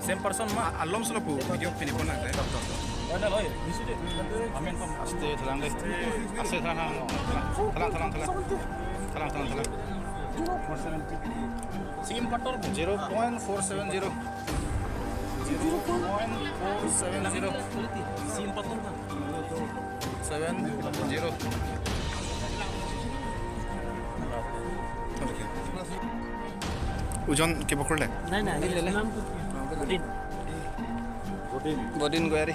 Same person ma alom solo pu video pini pun ada. Ada loh ya. Amin pun. Aste telang deh. Aste telang. Sim pator 0.470. 0.470. Sim pator kan. 70. ওজন কিবা করলে নাই নাই নাম বদিন বদিন গোয়ারি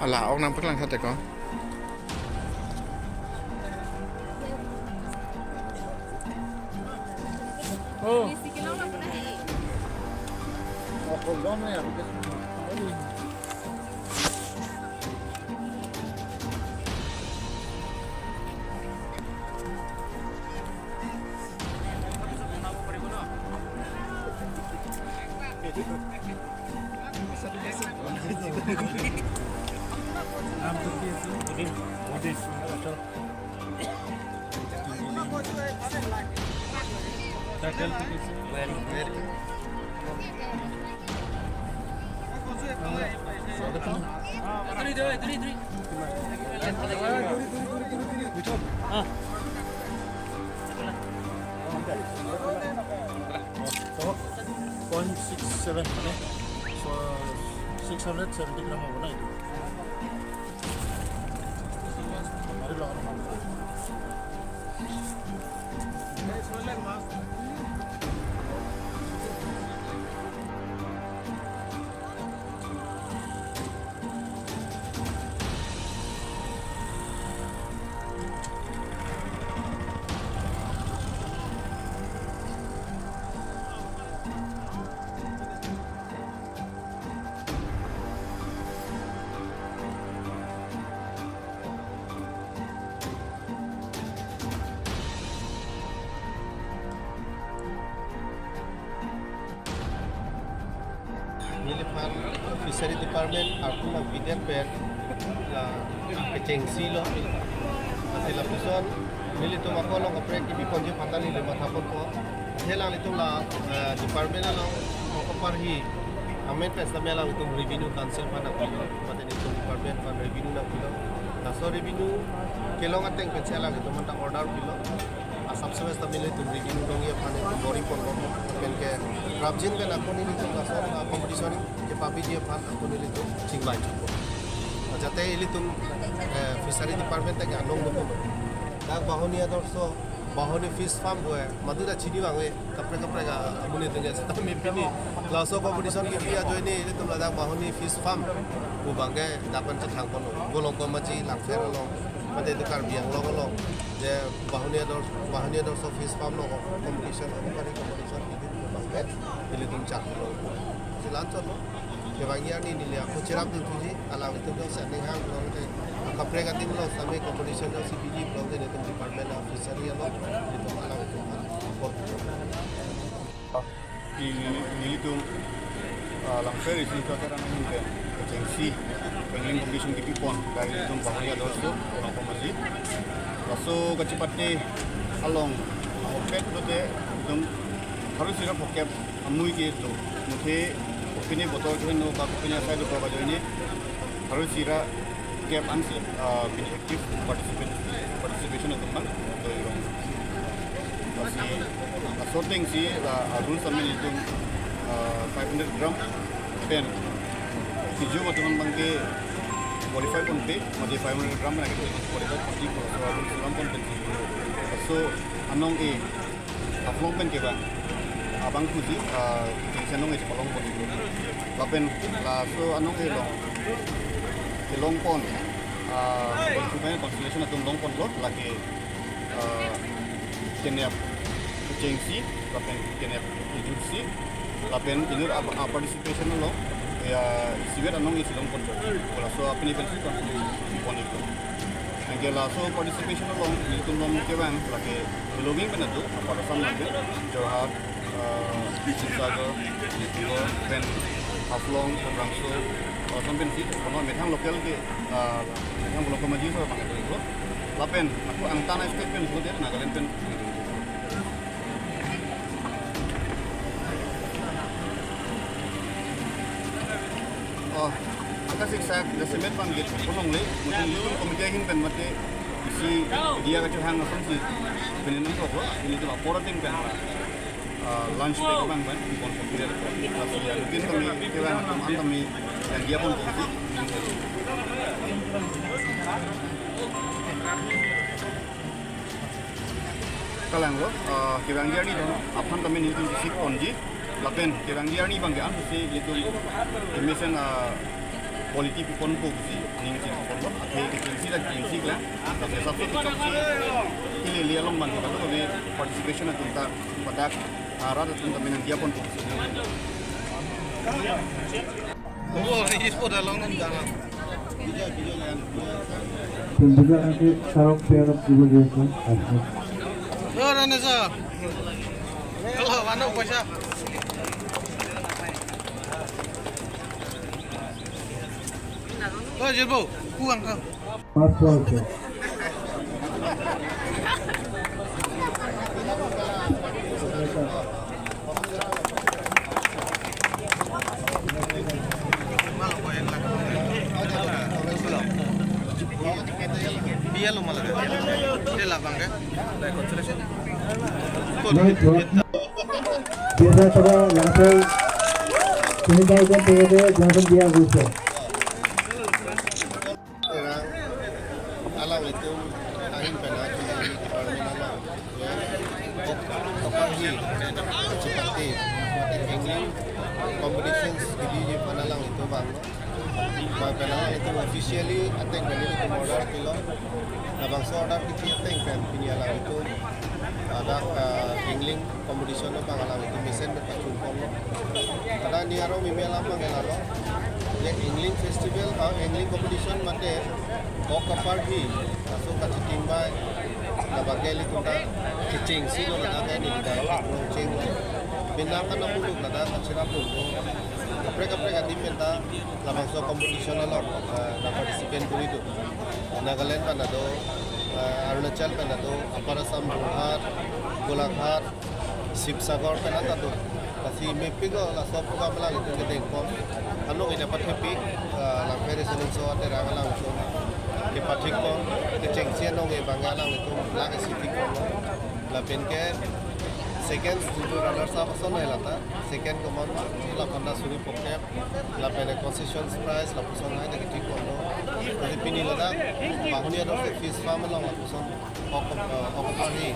আলা ওক নাম পেলাং খাতে কো ও So 670 gram होगा ना हमारे लोग Nilipar Fishery Department aku nak bidan pen kecengsi lo masih lapisan nili tu makolong operate kibi konje patali le mathapon ko helang itu la department lo koparhi amen pesta melang itu revenue council pada kilo paten itu department pada revenue nak kilo naso revenue kelong ateng pencelang itu mata order kilo सबसे बेस्ट मिले तुम रिव्यू दोगे अपने बोरी पर पेन के राबजिन के नाको नहीं तो नासर कंपटीशन के पापी जी फान आपको नहीं तो चिंगाई जाते इली तुम फिशरी डिपार्टमेंट के आनंद को दाग बाहुनिया दर्शो बाहुनी फिश फार्म हुए मधुरा चिनी वांगे कपड़े का अमुने देंगे सब में पिनी लासो कंपटीशन की किया जो नहीं इली तुम दाग बाहुनी फिश फार्म वो बांगे दापन से थांग को गोलों को मची लांफेर लो pada itu karbiang lo je bahannya dor fish farm lo competition hari competition itu basket ini tum cak lo silancar lo ke bagian ini dia aku cerap tu tuji alam itu lo setting hang lo ke kapre ka tim lo sampai competition lo CPG lo ke itu department of fishery lo itu alam itu ini tu langsir isi kataran ini agensi pengling competition di pon dari itu bahaya dosu orang pemasi lalu kecepatnya along opet bote itu harus sih pokok amui gitu mungkin opini botol tu no pak opini saya tu bawa ini harus sih cap ansi bini aktif participation itu kan tu yang masih sorting sih rules kami itu 500 gram pen hijau teman bangke qualify pun be masih 500 gram lagi qualify pun di kalau suram pun penting so anong aflong pen keba abang kuzi senong palong pun lapen la so anong long pon sebenarnya constellation atau long pon lo lagi kena cengsi lapen kena jursi lapen inur participation lo ya sibet anong isi long pon kalau so apni pensi kon itu Angke laso participation along nilitum nom kewan lagi belonging penatu pada sama lagi Jorhat, Singsagar, Nilitum pen Haflong, Rangso, sampai sih kalau metang lokal ke metang belum kemajuan so bang itu lapen aku angtana state pen itu dia Nagaland pen angka siksa desemet bang gitu kosong le mungkin itu komite hin pen mate isi dia kacau hang apa sih peninam tu apa ini tu apa ting pen lunch break bang kan di pon komite tapi ya mungkin kami kira kami dan dia pun komite kalang lo kirang dia ni apa kami ni tu isi konji lapen kirang dia ni bang kan sih itu emission quality pon ko sih ning sih pon ko athe agency la agency la tapi sabto tu ini liya long man ko to be participation atunta patak arad atunta minang dia pon ko oh ini sudah long dalam juga nanti sarung perak juga gitu. oh Ranesa kalau mana kuasa oh Jelbo kuang kau Masuk ke. biar lo malah dia lapang kan Biasa coba langsung tindakan PDD langsung dia bisa. alam itu angin panas di departemen alam ya seperti angling competitions di panalang itu bang panalang itu officially ating ganito itu order kilo nabang so order kita ating kan pinialang itu ada angling competition na bang alam itu misen na pacumpong kada ni araw mimialam bang elalo ya angling festival angling competition mate o kapar hi aso kachiting bai nabagay likunda kiching silo na kay ni dai ching binangkan na mulog na da sirapon ko kapre ka dipenda lamang so competition na lang na participant ko dito Nagaland pa na do Arunachal pa na do Aparasam Jorhat Golaghat Sibsagar pa na to kasi may pigo la so pa lang ito gedeng ko ano dapat happy lang pere sunod so ate ra lang so di patik ko ke chengsian no ge bangalang itu lagi city ko la penke second itu runner sa pason helata second command la panda suri pokep la pene concessions price la pason hai de tik ko no jadi pini lada bahuni ada fees farm la pason okopari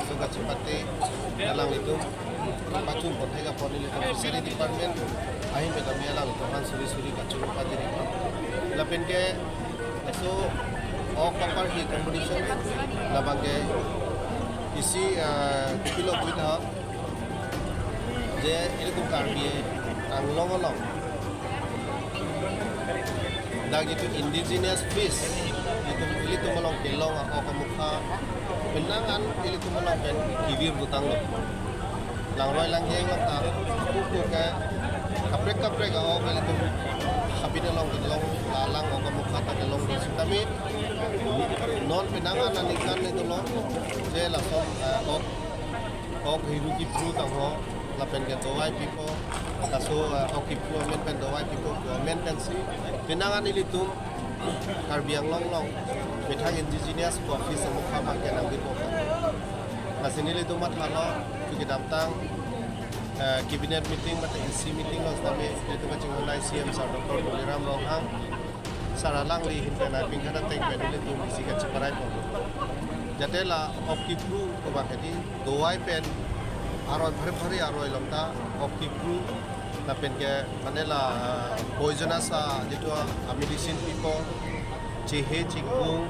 so gachipate dalang itu pacun pothai ka poni le fishery department ahi me damia lang to han suri kacun padi la penke so okopar hi competition la bange isi kilo kita je ini tu karbi ang long dag itu indigenous fish itu melong kelong ako kamukha penangan itu melong pen kibir butang lo lang roy lang jeng lang ta ku ka kaprek ako itu kapina long lalang ako kamukha ta kelong tapi non penangan nanikan itu lo je la som ok hiruki pru tang ho la pen ke dowai people kaso ok pru men pen dowai people men pen si penangan itu karbiang long betang indigenous office mo khama ke nang gitu kasini itu mat halo kita datang cabinet meeting mat EC meeting lo tame itu kacing online CM Sir Dr. Muliram Rohang saralang li hintana pingkana teng pedile tu misi ka ciparai ko jatela opkipru ko bakati dowai pen aroi bhari aroi lamta opkipru na pen ke manela poisonous jitu medicine people chehe chikung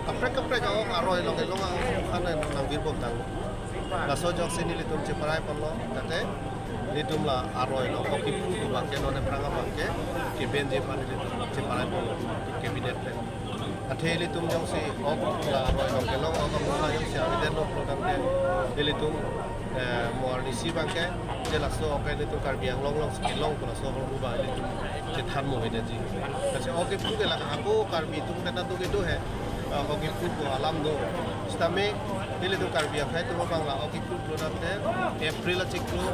kapre ka aroi long ana nang birbom tang la so jok sini li tum ciparai ponlo jate litum la aroi lo opkipru ko bakeno ne pranga make ke benje pan li tum ciparai ponlo cabinet pen atheli tum jong si ok la roi long kelong ok mo la jong si aviden no program de deli tum morni si bangke je la so ok de tum karbiang long long ski long ko so ho ba de tum je than mo de ji kasi ok pu de la aku karbi tum tena tu gitu he ok pu ko alam do stame deli tum karbiang khai tum bang la ok pu program de april chiklo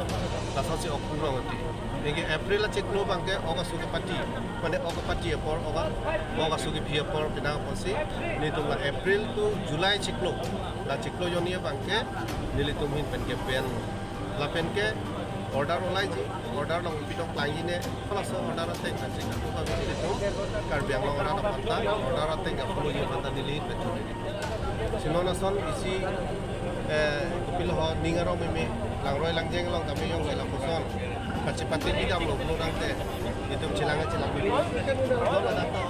la so si ok ro ngati nge april chiklo bangke ok su ke pati mane ok pati por ok su ke phia por pina posi ni tum la april to july chiklo la chiklo yonia bangke nili tum hin pen ke pen la pen ke order olai ji order long pitok lai ne kala so order ate ka ji ka ba ni tum karbiang long ora panta order ate ka pulu ye panta nili pe tu sinona son isi kupil ho ningaro me langroi langjeng long kami yong la puson kacipati bidam lo pulo nangte itu cilanga cilang bilu lo la data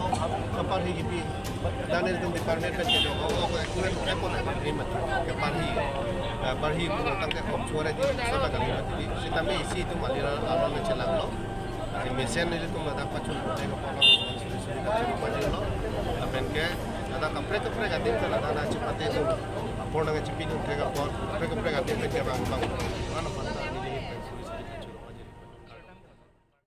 kapar hi gibi dan itu department kan jadi oh akurat repot rimat kapar hi pulo tangke op suara di sama kali jadi kita me isi itu malira ala na cilang lo di mesin itu la dapat cun ko pala sudah lo apen ke ada kapre gatin kana na cipati itu apor nang cipin ke kapor kapre gatin ke bang mana